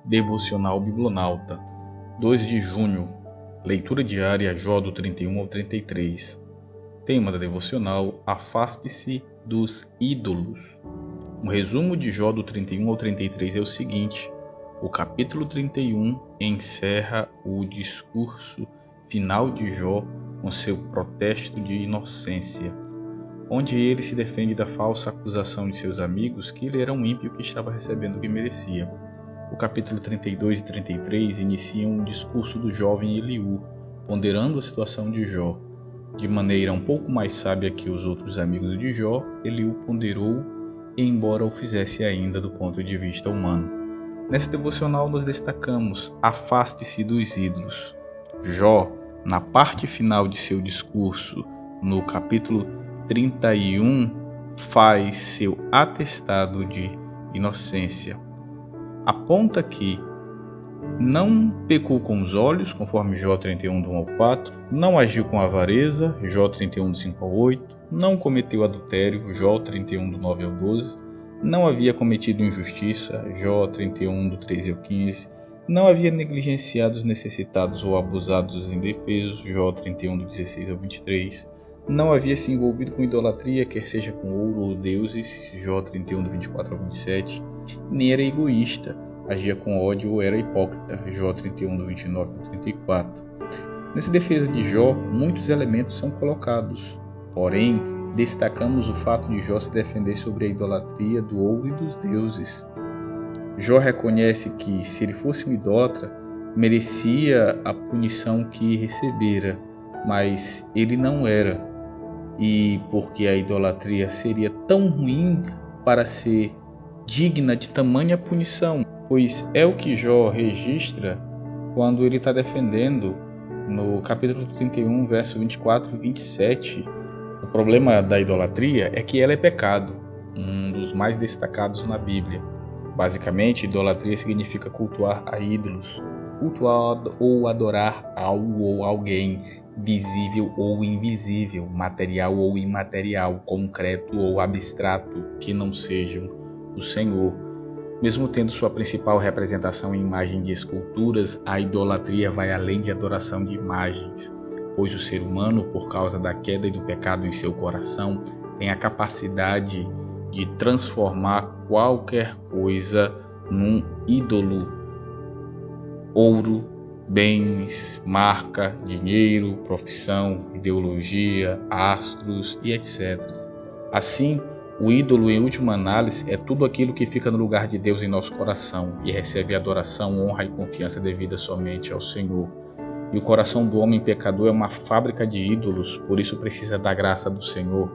Devocional Biblionauta, 2 de junho, leitura diária Jó do 31 ao 33. Tema da devocional: afaste-se dos ídolos. Um resumo de Jó do 31 ao 33 é o seguinte: o capítulo 31 encerra o discurso final de Jó com seu protesto de inocência, onde ele se defende da falsa acusação de seus amigos que ele era um ímpio que estava recebendo o que merecia. O capítulo 32 e 33 iniciam um discurso do jovem Eliú, ponderando a situação de Jó. De maneira um pouco mais sábia que os outros amigos de Jó, Eliú ponderou, embora o fizesse ainda do ponto de vista humano. Nessa devocional nós destacamos: afaste-se dos ídolos. Jó, na parte final de seu discurso, no capítulo 31, faz seu atestado de inocência. Aponta que não pecou com os olhos, conforme Jó 31, do 1 ao 4, não agiu com avareza, Jó 31, do 5 ao 8, não cometeu adultério, Jó 31, do 9 ao 12, não havia cometido injustiça, Jó 31, do 13 ao 15, não havia negligenciado os necessitados ou abusado dos indefesos, Jó 31, do 16 ao 23, não havia se envolvido com idolatria, quer seja com ouro ou deuses, Jó 31, do 24 ao 27, nem era egoísta, agia com ódio ou era hipócrita, Jó 31, do 29 ao 34. Nessa defesa de Jó, muitos elementos são colocados, porém, destacamos o fato de Jó se defender sobre a idolatria do ouro e dos deuses. Jó reconhece que, se ele fosse um idólatra, merecia a punição que recebera, mas ele não era. E porque a idolatria seria tão ruim para ser digna de tamanha punição, pois é o que Jó registra quando ele está defendendo no capítulo 31, verso 24 e 27. O problema da idolatria é que ela é pecado, um dos mais destacados na Bíblia. Basicamente, idolatria significa cultuar a ídolos, cultuar ou adorar algo ou alguém, visível ou invisível, material ou imaterial, concreto ou abstrato, que não sejam o Senhor. Mesmo tendo sua principal representação em imagem de esculturas, a idolatria vai além de adoração de imagens, pois o ser humano, por causa da queda e do pecado em seu coração, tem a capacidade de transformar qualquer coisa num ídolo. Ouro, bens, marca, dinheiro, profissão, ideologia, astros e etc. Assim, o ídolo, em última análise, é tudo aquilo que fica no lugar de Deus em nosso coração e recebe adoração, honra e confiança devida somente ao Senhor. E o coração do homem pecador é uma fábrica de ídolos, por isso precisa da graça do Senhor.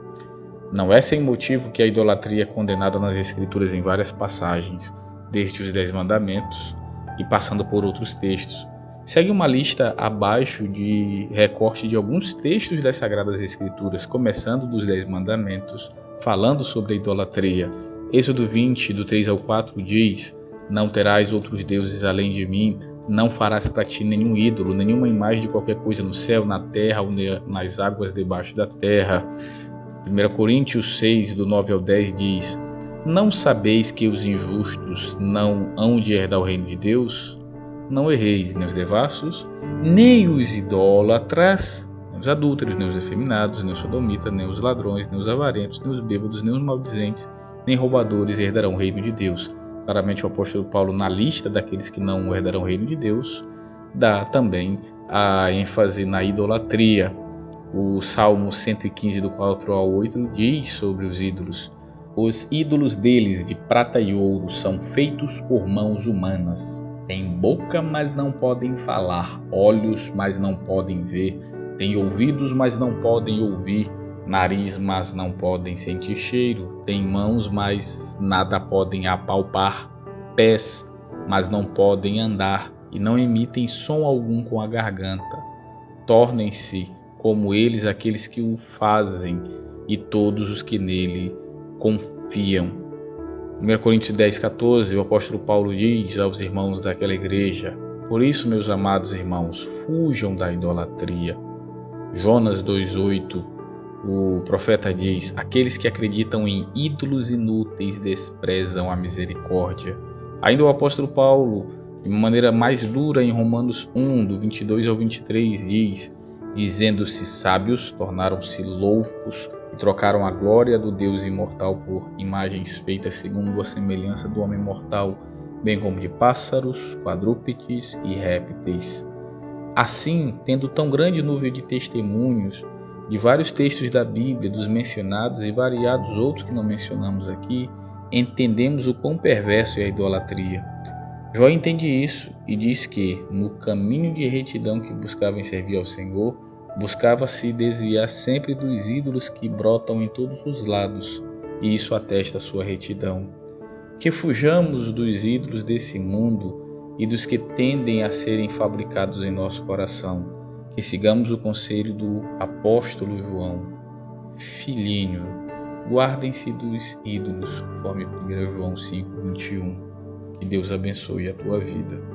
Não é sem motivo que a idolatria é condenada nas Escrituras em várias passagens, desde os 10 mandamentos e passando por outros textos. Segue uma lista abaixo de recorte de alguns textos das Sagradas Escrituras, começando dos 10 mandamentos, falando sobre a idolatria. Êxodo 20, do 3 ao 4 diz: não terás outros deuses além de mim, não farás para ti nenhum ídolo, nenhuma imagem de qualquer coisa no céu, na terra ou nas águas debaixo da terra. 1 Coríntios 6, do 9 ao 10 diz: não sabeis que os injustos não hão de herdar o reino de Deus? Não erreis, nem os devassos, nem os idólatras, nem os adúlteros, nem os efeminados, nem os sodomitas, nem os ladrões, nem os avarentos, nem os bêbados, nem os maldizentes, nem roubadores herdarão o reino de Deus. Claramente o apóstolo Paulo, na lista daqueles que não herdarão o reino de Deus, dá também a ênfase na idolatria. O Salmo 115, do 4 ao 8, diz sobre os ídolos: os ídolos deles, de prata e ouro, são feitos por mãos humanas. Têm boca, mas não podem falar, olhos, mas não podem ver, têm ouvidos, mas não podem ouvir, nariz, mas não podem sentir cheiro, têm mãos, mas nada podem apalpar, pés, mas não podem andar, e não emitem som algum com a garganta. Tornem-se como eles aqueles que o fazem e todos os que nele confiam. 1 Coríntios 10, 14, o apóstolo Paulo diz aos irmãos daquela igreja: por isso, meus amados irmãos, fujam da idolatria. Jonas 2,8, o profeta diz: aqueles que acreditam em ídolos inúteis desprezam a misericórdia. Ainda o apóstolo Paulo De uma maneira mais dura, em Romanos 1, do 22 ao 23, diz: dizendo-se sábios, tornaram-se loucos e trocaram a glória do Deus imortal por imagens feitas segundo a semelhança do homem mortal, bem como de pássaros, quadrúpedes e répteis. Assim, tendo tão grande número de testemunhos de vários textos da Bíblia, dos mencionados e variados outros que não mencionamos aqui, entendemos o quão perverso é a idolatria. Jó entende isso e diz que, no caminho de retidão que buscava em servir ao Senhor, buscava se desviar sempre dos ídolos que brotam em todos os lados, e isso atesta sua retidão. Que fujamos dos ídolos desse mundo e dos que tendem a serem fabricados em nosso coração. Que sigamos o conselho do apóstolo João. Filhinho, guardem-se dos ídolos, conforme 1 João 5:21. Que Deus abençoe a tua vida.